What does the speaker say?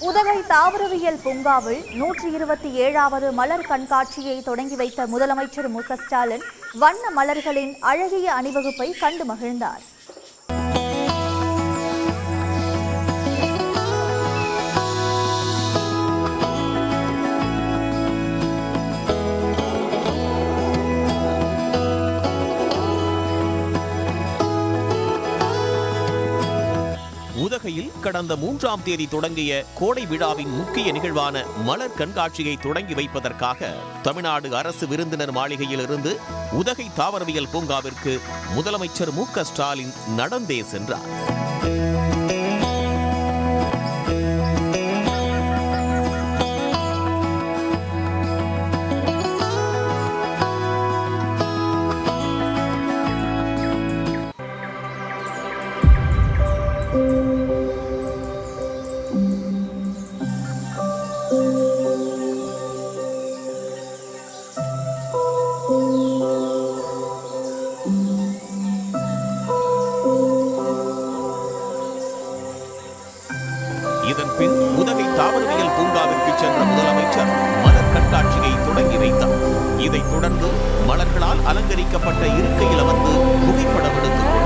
உதகை தாவரவியல் பூங்காவில் 127வது மலர் கண்காட்சியை தொடங்கி வைத்த முதலமைச்சர் மு.க.ஸ்டாலின் வண்ண மலர்களின் அழகிய அணிவகுப்பை கண்டு மகிழ்ந்தார். உதகையில் கடந்த 3ஆம் தேதி தொடங்கிய கோடை விழாவின் முக்கிய நிகழ்வான மலர் கண்காட்சியை தொடங்கி வைப்பதற்காக தமிழ்நாடு அரசு விருந்தினர் மாளிகையில் இருந்து உதகை தாவரவியல் பூங்காவிற்கு முதலமைச்சர் மு.க.ஸ்டாலின் நடந்தே சென்றார். இதன் பின் உதகை தாவரவியல் பூங்காவிற்கு சென்ற முதலமைச்சர் மலர் கண்காட்சியை தொடங்கி வைத்தார். இதைத் தொடர்ந்து மலர்களால் அலங்கரிக்கப்பட்ட இருக்கையில் அமர்ந்து புகைப்படம் எடுத்துக் கொண்டார்.